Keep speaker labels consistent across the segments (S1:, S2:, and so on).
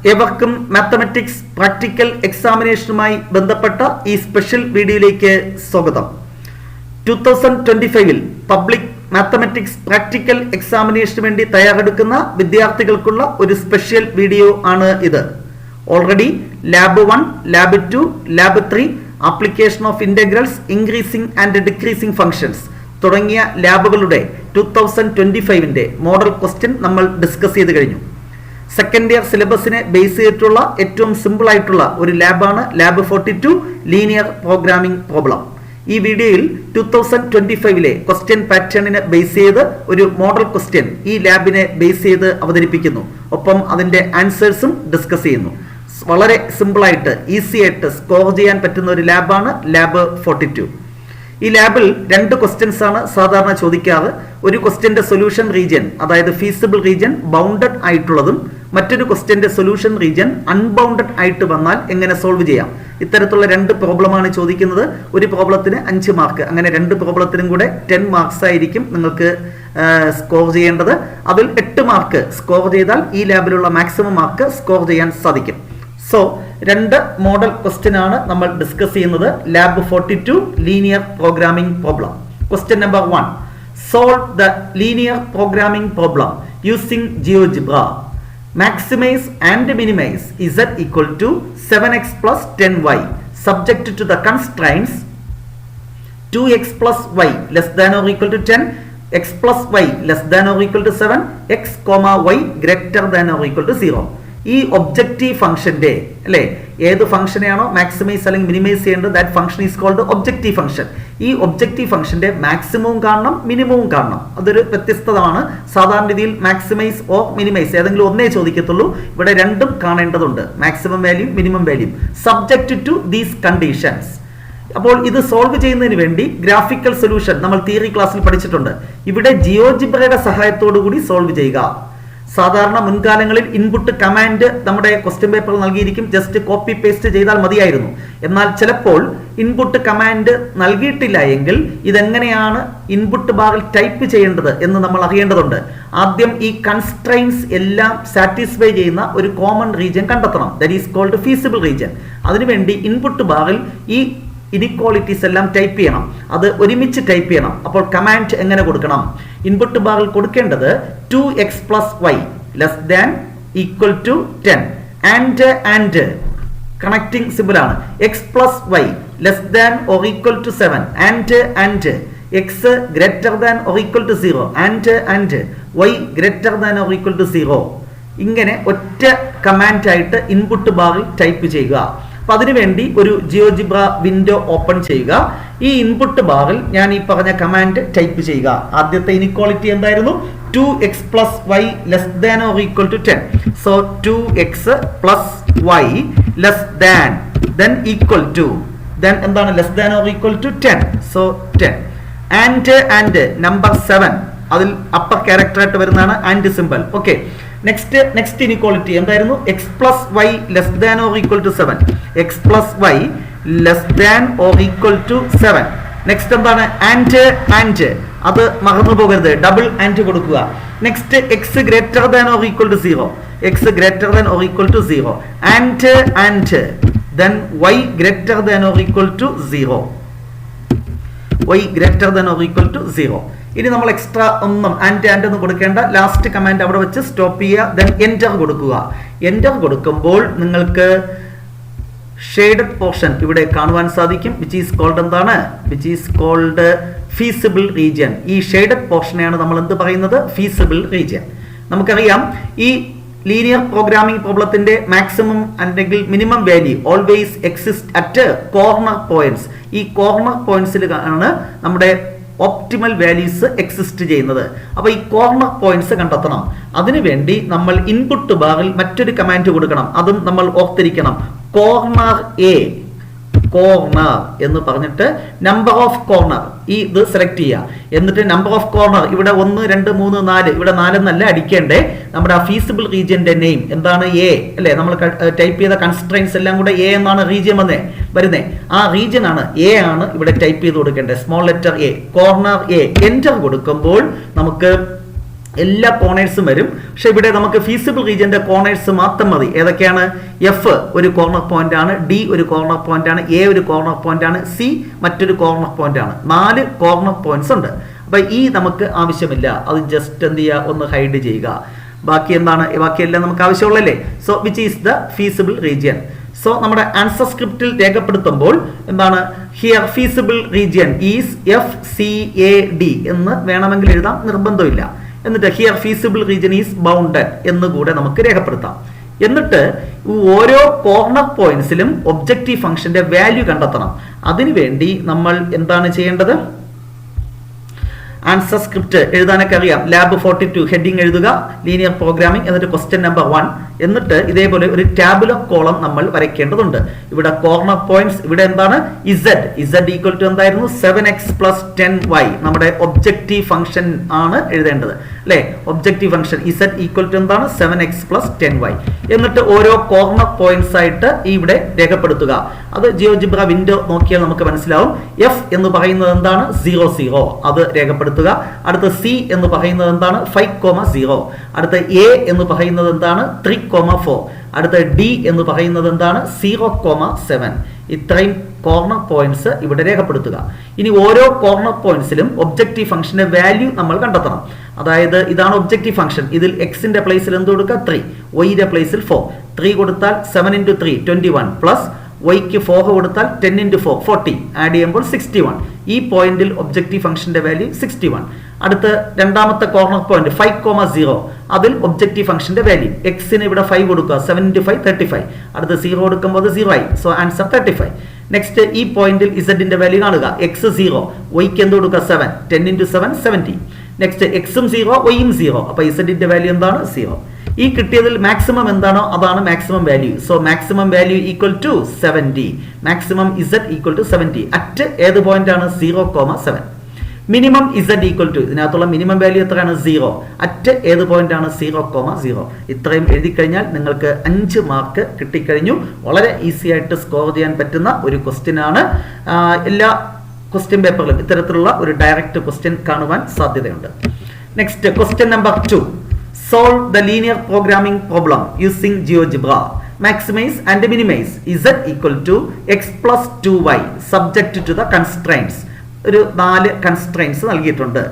S1: ഏവർക്കും mathematics practical എക്സാമിനേഷനുമായി ബന്ധപ്പെട്ട ഈ സ്പെഷ്യൽ വീഡിയോയിലേക്ക് സ്വാഗതം. 2025 പബ്ലിക് മാത്തമാറ്റിക്സ് പ്രാക്ടിക്കൽ എക്സാമിനേഷന് വേണ്ടി തയ്യാറെടുക്കുന്ന വിദ്യാർത്ഥികൾക്കുള്ള ഒരു സ്പെഷ്യൽ വീഡിയോ ആണ് ഇത്. Already lab 1, lab 2, lab 3, application of integrals, increasing and decreasing functions തുടങ്ങിയ ലാബുകളുടെ 2025 മോഡൽ ക്വസ്റ്റ്യൻ നമ്മൾ ഡിസ്കസ് ചെയ്ത് കഴിഞ്ഞു. സെക്കൻഡ് ഇയർ സിലബസിനെ ബേസ് ചെയ്തിട്ടുള്ള ഏറ്റവും സിമ്പിൾ ആയിട്ടുള്ള ഒരു ലാബാണ് ലാബ് 42 ലീനിയർ പ്രോഗ്രാമിംഗ് പ്രോബ്ലം. ഈ വീഡിയോയിൽ 2025 ക്വസ്റ്റ്യൻ പാറ്റേണിനെ ബേസ് ചെയ്ത് ഒരു മോഡൽ ക്വസ്റ്റ്യൻ ഈ ലാബിനെ ബേസ് ചെയ്ത് അവതരിപ്പിക്കുന്നു. ഒപ്പം അതിന്റെ ആൻസേഴ്സും ഡിസ്കസ് ചെയ്യുന്നു. വളരെ സിമ്പിളായിട്ട് ഈസി ആയിട്ട് സ്കോർ ചെയ്യാൻ പറ്റുന്ന ഒരു ലാബാണ് ലാബ് 42. ഈ ലാബിൽ 2 ക്വസ്റ്റ്യൻസ് ആണ് സാധാരണ ചോദിക്കാറ്. ഒരു ക്വസ്റ്റ്യന്റെ സൊല്യൂഷൻ റീജിയൻ, അതായത് ഫീസിബിൾ റീജിയൻ ബൗണ്ടഡ് ആയിട്ടുള്ളതും മറ്റൊരു ക്വസ്റ്റ്യന്റെ സൊല്യൂഷൻ റീജിയൻ അൺബൗണ്ടഡ് ആയിട്ട് വന്നാൽ എങ്ങനെ സോൾവ് ചെയ്യാം. ഇത്തരത്തിലുള്ള 2 പ്രോബ്ലമാണ് ചോദിക്കുന്നത്. ഒരു പ്രോബ്ലത്തിന് 5 മാർക്ക്, അങ്ങനെ 2 പ്രോബ്ലത്തിനും കൂടെ 10 മാർക്സ് ആയിരിക്കും നിങ്ങൾക്ക് സ്കോർ ചെയ്യേണ്ടത്. അതിൽ 8 മാർക്ക് സ്കോർ ചെയ്താൽ ഈ ലാബിലുള്ള മാക്സിമം മാർക്ക് സ്കോർ ചെയ്യാൻ സാധിക്കും. സോ 2 മോഡൽ ക്വസ്റ്റ്യൻ ആണ് നമ്മൾ ഡിസ്കസ് ചെയ്യുന്നത്. Lab 42 linear programming problem. Question number 1, solve the linear programming problem using GeoGebra. Maximize and minimize z equal to 7x plus 10y subject to the constraints 2x plus y less than or equal to 10, x plus y less than or equal to 7, x comma y greater than or equal to 0. ഈ objective ഫംഗ്ഷന്റെ അല്ലെ, ഏത് ഫംഗ്ഷനെയാണോ maximise അല്ലെങ്കിൽ minimise ചെയ്യേണ്ടത്, that function is called objective function. ഈ objective ഫംഗ്ഷന്റെ മാക്സിമവും കാണണം, മിനിമവും കാണണം. അതൊരു വ്യത്യസ്തമാണ്. സാധാരണ രീതിയിൽ മാക്സിമൈസ് ഓർ മിനിമൈസ് ഏതെങ്കിലും ഒന്നേ ചോദിക്കത്തുള്ളൂ. ഇവിടെ രണ്ടും കാണേണ്ടതുണ്ട്, maximum value, minimum value, subject to these conditions. അപ്പോൾ ഇത് സോൾവ് ചെയ്യുന്നതിന് വേണ്ടി ഗ്രാഫിക്കൽ സൊല്യൂഷൻ നമ്മൾ തിയറി ക്ലാസ്സിൽ പഠിച്ചിട്ടുണ്ട്. ഇവിടെ ജിയോജിബ്രയുടെ സഹായത്തോടു കൂടി സോൾവ് ചെയ്യുക. സാധാരണ മുൻകാലങ്ങളിൽ ഇൻപുട്ട് കമാൻഡ് നമ്മുടെ ക്വസ്റ്റ്യൻ പേപ്പറിൽ നൽകിയിരിക്കും, ജസ്റ്റ് കോപ്പി പേസ്റ്റ് ചെയ്താൽ മതിയായിരുന്നു. എന്നാൽ ചിലപ്പോൾ ഇൻപുട്ട് കമാൻഡ് നൽകിയിട്ടില്ല എങ്കിൽ ഇതെങ്ങനെയാണ് ഇൻപുട്ട് ബാറിൽ ടൈപ്പ് ചെയ്യേണ്ടത് എന്ന് നമ്മൾ അറിയേണ്ടതുണ്ട്. ആദ്യം ഈ കൺസ്ട്രെയിൻസ് എല്ലാം സാറ്റിസ്ഫൈ ചെയ്യുന്ന ഒരു കോമൺ റീജിയൻ കണ്ടെത്തണം. That is called feasible region. അതിനുവേണ്ടി ഇൻപുട്ട് ബാറിൽ ഈ ഇനിക്വാളിറ്റീസ് എല്ലാം ടൈപ്പ് ചെയ്യണം. അത് ഒരുമിച്ച് ടൈപ്പ് ചെയ്യണം. അപ്പോൾ കമാൻഡ് എങ്ങനെ കൊടുക്കണം? ഇൻപുട്ട് ബാറിൽ കൊടുക്കേണ്ടത് 2x plus y less than equal to 10 and connecting simple ആണ്. x plus y less than or equal to 7 and x greater than or equal to 0 and y greater than or equal to 0. ഇങ്ങനെ ഒറ്റ command ആയിട്ട് input ബാറിൽ type ചെയ്യുക. അപ്പൊ അതിനുവേണ്ടി ഒരു GeoGebra window open ചെയ്യുക. ഈ ഇൻപുട്ട് ബാറിൽ ഞാൻ ഈ പറഞ്ഞ കമാൻഡ് ടൈപ്പ് ചെയ്യുക. ആദ്യത്തെ ഇനിക്വാളിറ്റി എന്തായിരുന്നു? 2x plus y less than or equal to 10. So 2x plus y less than then equal to then എന്താണ് less than or equal to 10. So 10 and number 7 അതിൽ അപ്പർ ക്യാരക്ടർ ആയിട്ട് വരുന്നതാണ് and simple. Okay, next inequality എന്തായിരുന്നു? x plus y less than or equal to 7. x plus y less than or equal to 7. Next എന്താണ്? And അത് മറന്നു പോകരുത്, double and കൊടുക്കുക. Next x greater than or equal to 0. x greater than or equal to 0 and then y greater than or equal to 0. y greater than or equal to 0. ഇനി നമ്മൾ extra ഒന്നും and ഒന്നും കൊടുക്കേണ്ട. Last command അവിടെ വെച്ച് stop ചെയ്യുക. Then enter കൊടുക്കുക. Enter കൊടുക്കുമ്പോൾ നിങ്ങൾക്ക് ഷെയ്ഡഡ് പോർഷൻ ഇവിടെ കാണുവാൻ സാധിക്കും, വിച്ച് ഈസ് കോൾഡ് എന്താണ്? Which is called feasible region. ഈ ഷെയ്ഡഡ് പോർഷനെയാണ് നമ്മൾ എന്ത് പറയുന്നത്? Feasible region. നമുക്കറിയാം ഈ ലീനിയർ പ്രോഗ്രാമിംഗ് പ്രോബ്ലത്തിന്റെ മാക്സിമം അല്ലെങ്കിൽ minimum value always exist at corner points. ഈ കോർണർ പോയിന്റ്സിൽ ആണ് നമ്മുടെ ഓപ്റ്റിമൽ വാല്യൂസ് എക്സിസ്റ്റ് ചെയ്യുന്നത്. അപ്പൊ ഈ കോർണർ പോയിന്റ്സ് കണ്ടെത്തണം. അതിനുവേണ്ടി നമ്മൾ ഇൻപുട്ട് ബാറിൽ മറ്റൊരു കമാൻഡ് കൊടുക്കണം. അതും നമ്മൾ ഓർത്തിരിക്കണം. കോർണർ എ, കോർണർ എന്ന് പറഞ്ഞിട്ട് നമ്പർ ഓഫ് കോർണർ ഇത് സെലക്ട് ചെയ്യുക. എന്നിട്ട് നമ്പർ ഓഫ് കോർണർ ഇവിടെ 1, 2, 3, 4, ഇവിടെ 4 എന്നല്ല അടിക്കേണ്ടേ. നമ്മുടെ ആ ഫീസിബിൾ റീജിയന്റെ നെയിം എന്താണ്? എ അല്ലെ. നമ്മൾ ടൈപ്പ് ചെയ്ത കൺസ്ട്രെയിൻസ് എല്ലാം കൂടെ എ എന്നാണ് റീജിയൻ വരുന്നേ. ആ റീജിയൻ ആണ് എ ആണ് ഇവിടെ ടൈപ്പ് ചെയ്ത് കൊടുക്കേണ്ടത്. Small letter A, corner A. Enter കൊടുക്കുമ്പോൾ നമുക്ക് എല്ലാ കോർണേഴ്സും വരും. പക്ഷെ ഇവിടെ നമുക്ക് ഫീസിബിൾ റീജിയന്റെ കോർണേഴ്സ് മാത്രം മതി. ഏതൊക്കെയാണ്? എഫ് ഒരു കോർണർ പോയിന്റ് ആണ്, ഡി ഒരു കോർണർ പോയിന്റ് ആണ്, എ ഒരു കോർണർ പോയിന്റ് ആണ്, സി മറ്റൊരു കോർണർ പോയിന്റ് ആണ്. 4 കോർണർ പോയിന്റ്സ് ഉണ്ട്. അപ്പൊ ഈ നമുക്ക് ആവശ്യമില്ല, അത് ജസ്റ്റ് എന്ത് ചെയ്യുക, ഒന്ന് ഹൈഡ് ചെയ്യുക. ബാക്കി എന്താണ്? ബാക്കിയെല്ലാം നമുക്ക് ആവശ്യമുള്ളല്ലേ. So which is the feasible region. So നമ്മുടെ ആൻസർ സ്ക്രിപ്റ്റിൽ രേഖപ്പെടുത്തുമ്പോൾ എന്താണ്? Here feasible region is FCAD എന്ന് വേണമെങ്കിൽ എഴുതാം, നിർബന്ധമില്ല. എന്നിട്ട് here feasible region is bounded എന്ന് കൂടെ നമുക്ക് രേഖപ്പെടുത്താം. എന്നിട്ട് ഓരോ കോർണർ പോയിന്റ്സിലും ഒബ്ജക്റ്റീവ് ഫംഗ്ഷന്റെ വാല്യൂ കണ്ടെത്തണം. അതിനുവേണ്ടി നമ്മൾ എന്താണ് ചെയ്യേണ്ടത്? ആൻസർ സ്ക്രിപ്റ്റ് എഴുതാനൊക്കെ അറിയാം. ലാബ് 42 ഹെഡിങ് എഴുതുക, ലീനിയർ പ്രോഗ്രാമിംഗ്, എന്നിട്ട് ക്വസ്റ്റ്യൻ നമ്പർ 1. എന്നിട്ട് ഇതേപോലെ ഒരു ടാബുലർ കോളം നമ്മൾ വരയ്ക്കേണ്ടതുണ്ട്. ഇവിടെ കോർണർ പോയിന്റ്സ്, ഇവിടെ എന്താണ്? Z ഈക്വൽ ടു എന്തായിരുന്നു? 7x + 10y. നമ്മുടെ ഒബ്ജക്റ്റീവ് ഫംഗ്ഷൻ ആണ് എഴുതേണ്ടത് അല്ലെ. Objective function Z equal to എന്താണ്? 7x + 10y. എന്നിട്ട് ഓരോ കോർണർ പോയിന്റ്സ് ആയിട്ട് ഇവിടെ രേഖപ്പെടുത്തുക. അത് ജിയോജിബ്ര വിൻഡോ നോക്കിയാൽ നമുക്ക് മനസ്സിലാവും. F എന്ന് പറയുന്നത് എന്താണ്? 0 0, അത് രേഖപ്പെടുത്തുക. അടുത്ത C എന്ന് പറയുന്നത് എന്താണ്? 5,0. അടുത്ത A എന്ന് പറയുന്നത് എന്താണ്? 3,4. അടുത്ത D എന്ന് പറയുന്നത് എന്താണ്? 0,7. ഇത്രയും കോർണർ പോയിന്റ്സ് ഇവിടെ രേഖപ്പെടുത്തുക. ഇനി ഓരോ കോർണർ പോയിന്റ്സിലും ഒബ്ജക്റ്റീവ് ഫംഗ്ഷന്റെ വാല്യൂ നമ്മൾ കണ്ടെത്തണം. അതായത് ഇതാണ് ഒബ്ജക്റ്റീവ് ഫംഗ്ഷൻ. ഇതിൽ എക്സിന്റെ പ്ലേസിൽ എന്ത് കൊടുക്കുക? 3, വൈയുടെ പ്ലേസിൽ 4. 3 കൊടുത്താൽ 7 × 3 21 പ്ലസ് വൈക്ക് 4 കൊടുത്താൽ 10 × 4 40, ആഡ് ചെയ്യുമ്പോൾ 61. ഈ പോയിന്റിൽ ഒബ്ജക്റ്റീവ് ഫംഗ്ഷന്റെ വാല്യൂ 61. അടുത്ത രണ്ടാമത്തെ കോർണർ പോയിന്റ് 5,0, അതിൽ ഒബ്ജക്റ്റീവ് ഫംഗ്ഷന്റെ വാല്യൂ എക്സിന് ഇവിടെ 5 കൊടുക്കുക, 7 × 5 35. അടുത്ത 0 കൊടുക്കുമ്പോൾ അത് 0 ആയി. So answer 35. നെക്സ്റ്റ് ഈ പോയിന്റിൽ ഇസഡിന്റെ വാല്യൂ കാണുക. എക്സ് 0, വൈക്ക് എന്ത് കൊടുക്കുക? 7, 10 × 7 70. നെക്സ്റ്റ് എക്സും 0, വൈയും 0. അപ്പൊ ഇസഡിന്റെ വാല്യൂ എന്താണ്? 0. ഈ കിട്ടിയതിൽ മാക്സിമം എന്താണോ അതാണ് maximum value. So maximum value equal to 70. Maximum Z equal to 70 at ഏത് പോയിന്റ് ആണ്? 0,7. മിനിമം ഇസഡ് ഈക്വൽ ടു, ഇതിനകത്തുള്ള മിനിമം വാല്യൂ എത്രയാണ്? 0 അറ്റ് ഏത് പോയിന്റ് ആണ്? 0,0. ഇത്രയും എഴുതി കഴിഞ്ഞാൽ നിങ്ങൾക്ക് 5 മാർക്ക് കിട്ടിക്കഴിഞ്ഞു. വളരെ ഈസി ആയിട്ട് സ്കോർ ചെയ്യാൻ പറ്റുന്ന ഒരു ക്വസ്റ്റ്യൻ ആണ്. എല്ലാ ക്വസ്റ്റ്യൻ പേപ്പറിലും ഇത്തരത്തിലുള്ള ഒരു ഡയറക്റ്റ് ക്വസ്റ്റ്യൻ കാണുവാൻ സാധ്യതയുണ്ട്. Next question number 2. Solve the linear programming problem using GeoGebra. Maximize and minimize Z equal to x plus 2y subject to the constraints. ഒരു 4 കൺസ്ട്രെയിൻസ് നൽകിയിട്ടുണ്ട്.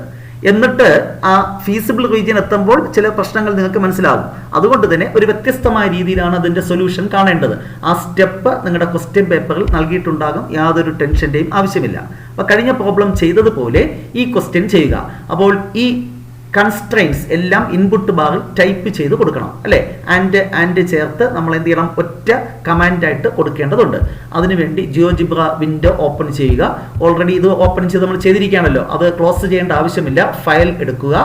S1: എന്നിട്ട് ആ ഫീസിബിൾ റീജിയൻ എത്തുമ്പോൾ ചില പ്രശ്നങ്ങൾ നിങ്ങൾക്ക് മനസ്സിലാവും. അതുകൊണ്ട് തന്നെ ഒരു വ്യത്യസ്തമായ രീതിയിലാണ് അതിന്റെ സൊല്യൂഷൻ കാണേണ്ടത്. ആ സ്റ്റെപ്പ് നിങ്ങളുടെ ക്വസ്റ്റ്യൻ പേപ്പറിൽ നൽകിയിട്ടുണ്ടാകും. യാതൊരു ടെൻഷന്റെയും ആവശ്യമില്ല. അപ്പൊ കഴിഞ്ഞ പ്രോബ്ലം ചെയ്തതുപോലെ ഈ ക്വസ്റ്റ്യൻ ചെയ്യുക. അപ്പോൾ ഈ കൺസ്ട്രെയിൻസ് എല്ലാം ഇൻപുട്ട് ബാറിൽ ടൈപ്പ് ചെയ്ത് കൊടുക്കണം അല്ലെ. ആൻഡ് ചേർത്ത് നമ്മൾ എന്ത് ചെയ്യണം? ഒറ്റ കമാൻഡ് ആയിട്ട് കൊടുക്കേണ്ടതുണ്ട്. അതിനുവേണ്ടി ജിയോജിബ്ര വിൻഡോ ഓപ്പൺ ചെയ്യുക. ഓൾറെഡി ഇത് ഓപ്പൺ ചെയ്ത് നമ്മൾ ചെയ്തിരിക്കുകയാണല്ലോ, അത് ക്ലോസ് ചെയ്യേണ്ട ആവശ്യമില്ല. ഫയൽ എടുക്കുക,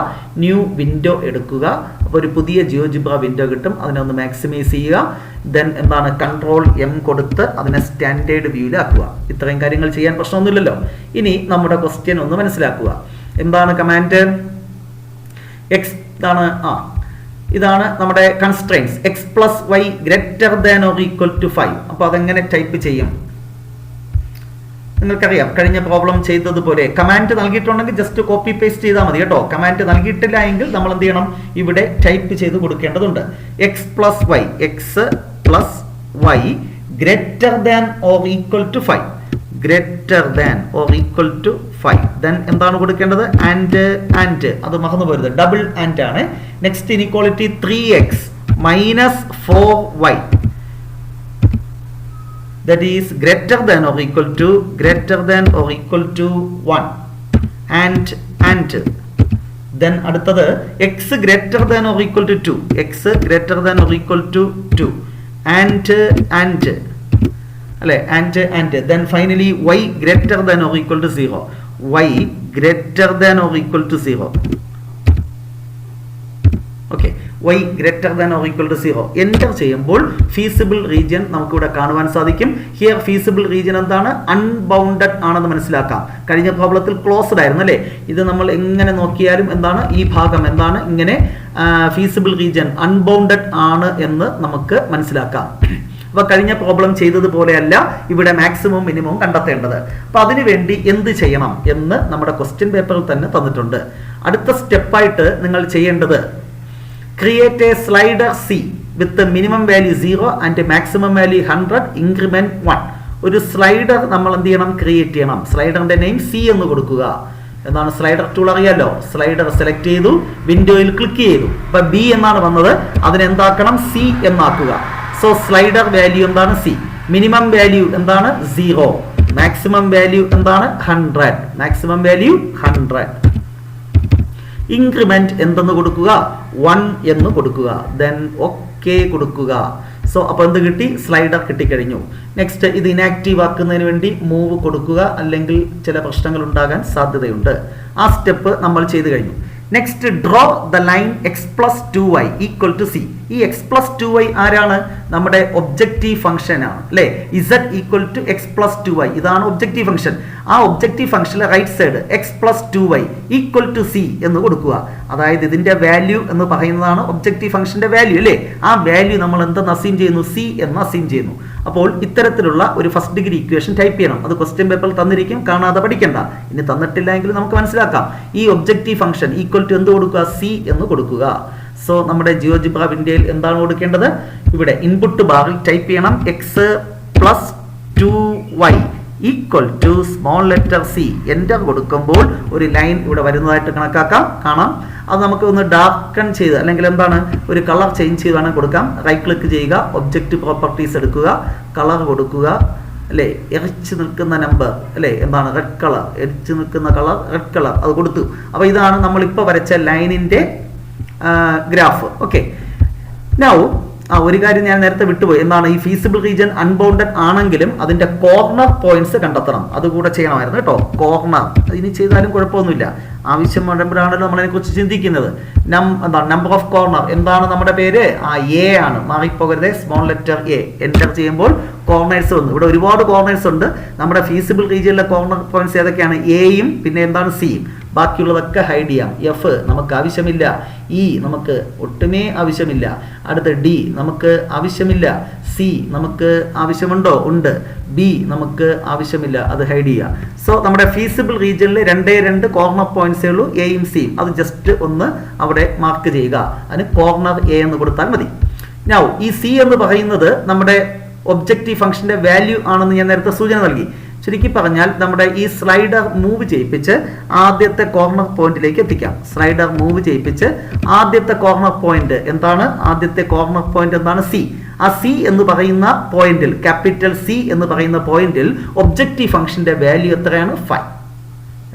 S1: ന്യൂ വിൻഡോ എടുക്കുക. അപ്പോൾ ഒരു പുതിയ ജിയോജിബ്ര വിൻഡോ കിട്ടും. അതിനെ ഒന്ന് മാക്സിമൈസ് ചെയ്യുക. ദെൻ എന്താണ്? Ctrl+M കൊടുത്ത് അതിനെ സ്റ്റാൻഡേർഡ് വ്യൂവിലാക്കുക. ഇത്രയും കാര്യങ്ങൾ ചെയ്യാൻ പ്രശ്നമൊന്നുമില്ലല്ലോ. ഇനി നമ്മുടെ ക്വസ്റ്റ്യൻ ഒന്ന് മനസ്സിലാക്കുക. എന്താണ് കമാൻഡ്? എക്സ് ഇതാണ് നമ്മുടെ constraints. X plus Y greater than or equal to 5. അപ്പോൾ അതെങ്ങനെ ടൈപ്പ് ചെയ്യും? നിങ്ങൾക്കറിയാം, കഴിഞ്ഞ പ്രോബ്ലം ചെയ്തതുപോലെ കമാൻഡ് നൽകിയിട്ടുണ്ടെങ്കിൽ ജസ്റ്റ് കോപ്പി പേസ്റ്റ് ചെയ്താൽ മതി കേട്ടോ. കമാൻഡ് നൽകിയിട്ടില്ല എങ്കിൽ നമ്മൾ എന്ത് ചെയ്യണം? ഇവിടെ ടൈപ്പ് ചെയ്ത് കൊടുക്കേണ്ടതുണ്ട്. X plus Y greater than or equal to 5. Greater than or equal to 5. Then എന്താണ് കൊടുക്കേണ്ടത്? ആൻഡ് അത് മറന്നു പോരുത്, ഡബിൾ ആൻഡ് ആണ്. Next inequality 3x minus 4y that is greater than or equal to 1 and then അടുത്തത് x greater than or equal to 2, x greater than or equal to 2 and അല്ലെ, and then finally y greater than or equal to 0, y greater than or equal to 0. okay, y greater than or equal to 0 enter ചെയ്യുമ്പോൾ feasible region നമുക്ക് ഇവിടെ കാണുവാൻ സാധിക്കും. Here feasible region എന്താണ്? Unbounded ആണെന്ന് മനസ്സിലാക്കാം. കഴിഞ്ഞ പ്രോബ്ലത്തിൽ ക്ലോസ്ഡ് ആയിരുന്നു അല്ലേ. ഇത് നമ്മൾ എങ്ങനെ നോക്കിയാലും എന്താണ് ഈ ഭാഗം എന്താണ് ഇങ്ങനെ ഫീസിബിൾ റീജിയൻ അൺബൗണ്ടഡ് ആണ് എന്ന് നമുക്ക് മനസ്സിലാക്കാം. അപ്പൊ കഴിഞ്ഞ പ്രോബ്ലം ചെയ്തതുപോലെയല്ല ഇവിടെ മാക്സിമം മിനിമം കണ്ടെത്തേണ്ടത്. അപ്പൊ അതിനുവേണ്ടി എന്ത് ചെയ്യണം എന്ന് നമ്മുടെ ക്വസ്റ്റ്യൻ പേപ്പറിൽ തന്നെ തന്നിട്ടുണ്ട്. അടുത്ത സ്റ്റെപ്പായിട്ട് നിങ്ങൾ ചെയ്യേണ്ടത് create A slider C with minimum value 0 and maximum value 100 increment 1. ഒരു സ്ലൈഡർ നമ്മൾ എന്ത് ചെയ്യണം? ക്രിയേറ്റ് ചെയ്യണം. സ്ലൈഡറിന്റെ നെയിം സി എന്ന് കൊടുക്കുക. എന്താണ് സ്ലൈഡർ ടൂൾ അറിയാലോ? സ്ലൈഡർ സെലക്ട് ചെയ്തു, വിൻഡോയിൽ ക്ലിക്ക് ചെയ്തു. അപ്പൊ ബി എന്നാണ് വന്നത്, അതിനെന്താക്കണം? സി എന്നാക്കുക. സോ സ്ലൈഡർ വാല്യൂ എന്താണ്? സി. മിനിമം വാല്യൂ എന്താണ്? 0. മാക്സിമം വാല്യൂ എന്താണ്? 100. Maximum value 100. ഇൻക്രിമെന്റ് എന്തെന്ന് കൊടുക്കുക? 1 എന്ന് കൊടുക്കുക. ദെൻ ഓക്കെ കൊടുക്കുക. സോ അപ്പോൾ എന്ത് കിട്ടി? സ്ലൈഡർ കിട്ടിക്കഴിഞ്ഞു. നെക്സ്റ്റ് ഇത് ഇനാക്റ്റീവ് ആക്കുന്നതിന് വേണ്ടി മൂവ് കൊടുക്കുക, അല്ലെങ്കിൽ ചില പ്രശ്നങ്ങൾ ഉണ്ടാകാൻ സാധ്യതയുണ്ട്. ആ സ്റ്റെപ്പ് നമ്മൾ ചെയ്തു കഴിഞ്ഞു. Next draw the line x+2y equal to C. ഈ x+2y ആരാണ്? നമ്മുടെ ഒബ്ജക്റ്റീവ് ഫംഗ്ഷൻ ആണ് അല്ലെ? z ഈക്വൽ ടു x+2y ഇതാണ് ഒബ്ജക്റ്റീവ് ഫംഗ്ഷൻ. ആ ഒബ്ജക്റ്റീവ് ഫംഗ്ഷനിലെ right side x+2y equal to C എന്ന് കൊടുക്കുക. അതായത് ഇതിന്റെ വാല്യൂ എന്ന് പറയുന്നതാണ് ഒബ്ജക്റ്റീവ് ഫംഗ്ഷന്റെ വാല്യൂ അല്ലേ? ആ വാല്യൂ നമ്മൾ എന്തെന്ന് അസ്യൂം ചെയ്യുന്നു? സി എന്ന് അസ്യൂം ചെയ്യുന്നു. അപ്പോൾ ഇത്തരത്തിലുള്ള ഒരു ഫസ്റ്റ് ഡിഗ്രി ഇക്വേഷൻ ടൈപ്പ് ചെയ്യണം. അത് ക്വസ്റ്റ്യൻ പേപ്പറിൽ തന്നിരിക്കും, കാണാതെ പഠിക്കണ്ട. ഇനി തന്നിട്ടില്ല എങ്കിൽ നമുക്ക് മനസ്സിലാക്കാം. ഈ ഒബ്ജക്റ്റീവ് ഫംഗ്ഷൻ ഈക്വൽ ടു എന്ത് കൊടുക്കുക? സി എന്ന് കൊടുക്കുക. സോ നമ്മുടെ ജിയോജിബ്ര വിൻഡോയിൽ എന്താണ് കൊടുക്കേണ്ടത്? ഇവിടെ ഇൻപുട്ട് ബാറിൽ ടൈപ്പ് ചെയ്യണം x+2y equal to small letter C. Enter കൊടുക്കുമ്പോൾ ഒരു ലൈൻ ഇവിടെ വരുന്നതായിട്ട് കാണാം. അത് നമുക്ക് ഒന്ന് ഡാർക്കൺ ചെയ്ത്, അല്ലെങ്കിൽ എന്താണ് ഒരു കളർ ചേഞ്ച് ചെയ്ത് വേണം കൊടുക്കാം. റൈറ്റ് ക്ലിക്ക് ചെയ്യുക, ഒബ്ജക്റ്റ് പ്രോപ്പർട്ടീസ് എടുക്കുക, കളർ കൊടുക്കുക അല്ലേ? എറിച്ച് നിൽക്കുന്ന നമ്പർ അല്ലേ? എന്താണ്? Red colour. എരിച്ച് നിൽക്കുന്ന കളർ റെഡ് കളർ, അത് കൊടുത്തു. അപ്പോൾ ഇതാണ് നമ്മളിപ്പോൾ വരച്ച ലൈനിൻ്റെ ഗ്രാഫ്. ഓക്കെ, നൗ ഒരു കാര്യം ഞാൻ നേരത്തെ വിട്ടുപോയി. എന്താണ്? ഈ ഫീസിബിൾ റീജിയൻ അൺബൗണ്ടഡ് ആണെങ്കിലും അതിന്റെ കോർണർ പോയിന്റ്സ് കണ്ടെത്തണം. അതുകൂടെ ചെയ്യണമായിരുന്നു കേട്ടോ. കോർണർ ഇനി ചെയ്താലും കുഴപ്പമൊന്നുമില്ല. ആവശ്യം വരുമ്പോഴാണല്ലോ നമ്മളതിനെക്കുറിച്ച് ചിന്തിക്കുന്നത്. എന്താണ്? നമ്പർ ഓഫ് കോർണർ എന്താണ്? നമ്മുടെ പേര് എ ആണ്. മാറിപ്പോകരുതേ, സ്മോൾ ലെറ്റർ എ. എൻ്റർ ചെയ്യുമ്പോൾ കോർണേഴ്സ് വന്നു. ഇവിടെ ഒരുപാട് കോർണേഴ്സ് ഉണ്ട്. നമ്മുടെ ഫീസിബിൾ റീജിയനിലെ കോർണർ പോയിന്റ്സ് ഏതൊക്കെയാണ്? എയും പിന്നെ എന്താണ്? സിയും. ബാക്കിയുള്ളതൊക്കെ ഹൈഡ് ചെയ്യാം. എഫ് നമുക്ക് ആവശ്യമില്ല. ഇ നമുക്ക് ഒട്ടുമേ ആവശ്യമില്ല. അടുത്ത് ഡി നമുക്ക് ആവശ്യമില്ല. സി നമുക്ക് ആവശ്യമുണ്ടോ? ഉണ്ട്. ബി നമുക്ക് ആവശ്യമില്ല, അത് ഹൈഡ് ചെയ്യുക. സോ നമ്മുടെ ഫീസിബിൾ റീജിയനിൽ 2 കോർണർ പോയിന്റ്സേ ഉള്ളൂ, എയും സിയും. അത് ജസ്റ്റ് ഒന്ന് അവിടെ മാർക്ക് ചെയ്യുക. അതിന് കോർണർ എ എന്ന് കൊടുത്താൽ മതി. നൗ ഈ സി എന്ന് പറയുന്നത് നമ്മുടെ ഒബ്ജക്റ്റീവ് ഫംഗ്ഷന്റെ വാല്യൂ ആണെന്ന് ഞാൻ നേരത്തെ സൂചന നൽകി. ചുരുക്കി പറഞ്ഞാൽ നമ്മുടെ ഈ സ്ലൈഡർ മൂവ് ചെയ്യിപ്പിച്ച് ആദ്യത്തെ കോർണർ പോയിന്റിലേക്ക് എത്തിക്കാം. സ്ലൈഡർ മൂവ് ചെയ്യിപ്പിച്ച് ആദ്യത്തെ കോർണർ പോയിന്റ് എന്താണ്? ആദ്യത്തെ കോർണർ പോയിന്റ് എന്താണ്? സി. ആ സി എന്ന് പറയുന്ന പോയിന്റിൽ, ക്യാപിറ്റൽ സി എന്ന് പറയുന്ന പോയിന്റിൽ ഒബ്ജക്റ്റീവ് ഫംഗ്ഷന്റെ വാല്യൂ എത്രയാണ്? 5.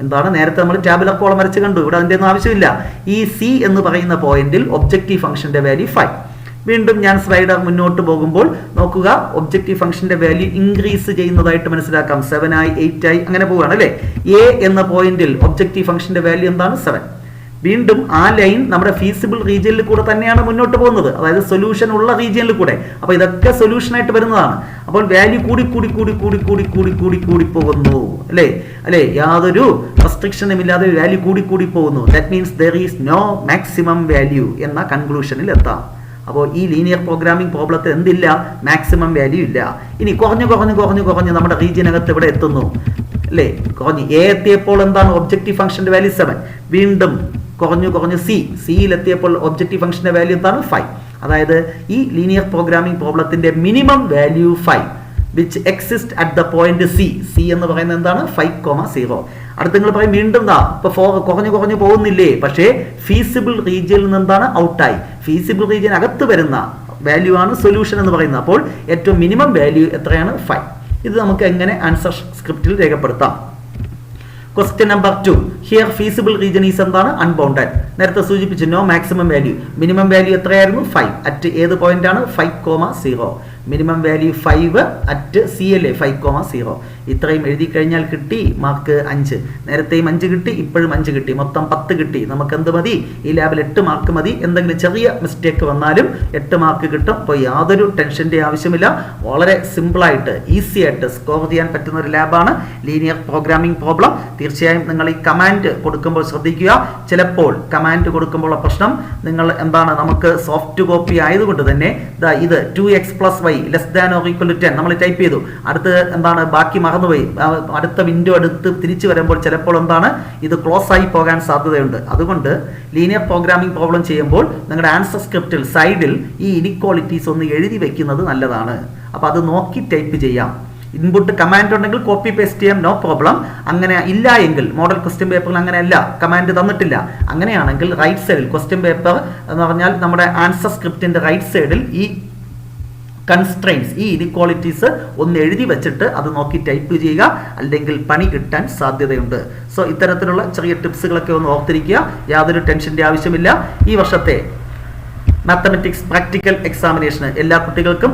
S1: എന്താണ്? നേരത്തെ നമ്മൾ ടാബുലർ കോളം വരച്ച് കണ്ടു. ഇവിടെ അതിൻ്റെ ഒന്നും ആവശ്യമില്ല. ഈ സി എന്ന് പറയുന്ന പോയിന്റിൽ ഒബ്ജക്റ്റീവ് ഫംഗ്ഷന്റെ വാല്യൂ 5. വീണ്ടും ഞാൻ സ്ലൈഡർ മുന്നോട്ട് പോകുമ്പോൾ നോക്കുക, ഒബ്ജക്റ്റീവ് ഫംഗ്ഷന്റെ വാല്യൂ ഇൻക്രീസ് ചെയ്യുന്നതായിട്ട് മനസ്സിലാക്കാം. 7 ആയി, 8 ആയി, അങ്ങനെ പോവുകയാണ് അല്ലേ? എ എന്ന പോയിന്റിൽ ഒബ്ജക്റ്റീവ് ഫംഗ്ഷന്റെ വാല്യൂ എന്താണ്? 7. വീണ്ടും ആ ലൈൻ നമ്മുടെ ഫീസിബിൾ റീജിയനിൽ കൂടെ തന്നെയാണ് മുന്നോട്ട് പോകുന്നത്, അതായത് സൊല്യൂഷൻ ഉള്ള റീജിയനിൽ കൂടെ. അപ്പോൾ ഇതൊക്കെ സൊല്യൂഷൻ ആയിട്ട് വരുന്നതാണ്. അപ്പോൾ വാല്യൂ കൂടി പോകുന്നു അല്ലേ? യാതൊരു റെസ്ട്രിക്ഷനും ഇല്ലാതെ വാല്യൂ കൂടി പോകുന്നു. That means there is no maximum value എന്ന കൺക്ലൂഷനിൽ എത്താം. അപ്പോൾ ഈ ലീനിയർ പ്രോഗ്രാമിംഗ് പ്രോബ്ലത്തിൽ എന്തില്ല? മാക്സിമം വാല്യൂ ഇല്ല. ഇനി കുറഞ്ഞ് നമ്മുടെ റീജിയനകത്ത് ഇവിടെ എത്തുന്നു അല്ലേ? കുറഞ്ഞ് എ എത്തിയപ്പോൾ എന്താണ്? ഒബ്ജക്റ്റീവ് ഫംഗ്ഷന്റെ വാല്യൂ 7. വീണ്ടും കുറഞ്ഞ് സിയിലെത്തിയപ്പോൾ ഒബ്ജക്റ്റീവ് ഫംഗ്ഷന്റെ വാല്യൂ എന്താണ്? 5. അതായത് ഈ ലീനിയർ പ്രോഗ്രാമിംഗ് പ്രോബ്ലത്തിന്റെ minimum value 5 which exist at the point C. C എന്ന് പറയുന്നത് എന്താണ്? 5,0. അടുത്ത് നിങ്ങൾ പറയും വീണ്ടും ഇപ്പൊ കുറഞ്ഞു പോകുന്നില്ലേ? പക്ഷേ ഫീസിബിൾ റീജിയനിൽ നിന്ന് എന്താണ്? ഔട്ടായി. ഫീസിബിൾ റീജിയൻ അകത്ത് വരുന്ന വാല്യൂ ആണ് സൊല്യൂഷൻ എന്ന് പറയുന്നത്. അപ്പോൾ ഏറ്റവും മിനിമം വാല്യൂ എത്രയാണ്? 5. ഇത് നമുക്ക് എങ്ങനെ ആൻസർ സ്ക്രിപ്റ്റിൽ രേഖപ്പെടുത്താം? Question number 2. Here feasible region is എന്താണ്? അൺബൗണ്ടഡ്. നേരത്തെ സൂചിപ്പിച്ചു no maximum value. Minimum value എത്രയായിരുന്നു? 5. അറ്റ് ഏത് പോയിന്റ് ആണ്? 5,0. മിനിമം വാല്യൂ 5 അറ്റ് സി അല്ലേ? 5,0. ഇത്രയും എഴുതി കഴിഞ്ഞാൽ കിട്ടി മാർക്ക് 5. നേരത്തെയും 5 കിട്ടി, ഇപ്പോഴും 5 കിട്ടി, മൊത്തം 10 കിട്ടി. നമുക്ക് എന്ത് മതി? ഈ ലാബിൽ 8 മാർക്ക് മതി. എന്തെങ്കിലും ചെറിയ മിസ്റ്റേക്ക് വന്നാലും 8 മാർക്ക് കിട്ടും. അപ്പോൾ യാതൊരു ടെൻഷൻ്റെ ആവശ്യമില്ല. വളരെ സിമ്പിളായിട്ട് ഈസി ആയിട്ട് സ്കോർ ചെയ്യാൻ പറ്റുന്ന ഒരു ലാബാണ് ലീനിയർ പ്രോഗ്രാമിംഗ് പ്രോബ്ലം. തീർച്ചയായും നിങ്ങൾ ഈ കമാൻഡ് കമാൻഡ് കൊടുക്കുമ്പോൾ ശ്രദ്ധിക്കുക. ചിലപ്പോൾ കമാൻഡ് കൊടുക്കുമ്പോഴുള്ള പ്രശ്നം നിങ്ങൾ എന്താണ്, നമുക്ക് സോഫ്റ്റ് കോപ്പി ആയതുകൊണ്ട് തന്നെ ഇത് 2x + y <= 10 നമ്മൾ ടൈപ്പ് ചെയ്തു, അടുത്ത് എന്താണ് ബാക്കി മറന്നുപോയി, അടുത്ത വിൻഡോ എടുത്ത് തിരിച്ചു വരുമ്പോൾ ചിലപ്പോൾ എന്താണ് ഇത് ക്ലോസ് ആയി പോകാൻ സാധ്യതയുണ്ട്. അതുകൊണ്ട് ലീനിയർ പ്രോഗ്രാമിംഗ് പ്രോബ്ലം ചെയ്യുമ്പോൾ നിങ്ങളുടെ ആൻസർ സ്ക്രിപ്റ്റിൽ സൈഡിൽ ഈ ഇനിക്വാളിറ്റീസ് ഒന്ന് എഴുതി വെക്കുന്നത് നല്ലതാണ്. അപ്പോൾ അത് നോക്കി ടൈപ്പ് ചെയ്യാം. ഇൻപുട്ട് കമാൻഡ് ഉണ്ടെങ്കിൽ കോപ്പി പേസ്റ്റ് ചെയ്യാം, നോ പ്രോബ്ലം. അങ്ങനെ ഇല്ല എങ്കിൽ മോഡൽ ക്വസ്റ്റ്യൻ പേപ്പറിൽ അങ്ങനെയല്ല, കമാൻഡ് തന്നിട്ടില്ല, അങ്ങനെയാണെങ്കിൽ റൈറ്റ് സൈഡിൽ ക്വസ്റ്റ്യൻ പേപ്പർ എന്ന് പറഞ്ഞാൽ നമ്മുടെ ആൻസർ സ്ക്രിപ്റ്റിന്റെ റൈറ്റ് സൈഡിൽ ഈ കൺസ്ട്രെയിൻസ്, ഈ ഇനിക്വാളിറ്റീസ് ഒന്ന് എഴുതി വെച്ചിട്ട് അത് നോക്കി ടൈപ്പ് ചെയ്യുക, അല്ലെങ്കിൽ പണി കിട്ടാൻ സാധ്യതയുണ്ട്. സോ ഇത്തരത്തിലുള്ള ചെറിയ ടിപ്സുകളൊക്കെ ഒന്ന് ഓർത്തിരിക്കുക. യാതൊരു ടെൻഷൻ്റെ ആവശ്യമില്ല. ഈ വർഷത്തെ മാത്തമാറ്റിക്സ് പ്രാക്ടിക്കൽ എക്സാമിനേഷന് എല്ലാ കുട്ടികൾക്കും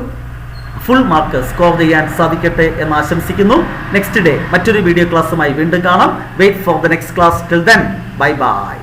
S1: ഫുൾ മാർക്ക് സ്കോർ ചെയ്യാൻ സാധിക്കട്ടെ എന്ന് ആശംസിക്കുന്നു. നെക്സ്റ്റ് ഡേ മറ്റൊരു വീഡിയോ ക്ലാസ്സുമായി വീണ്ടും കാണാം. Wait for the next class. Till then, bye by.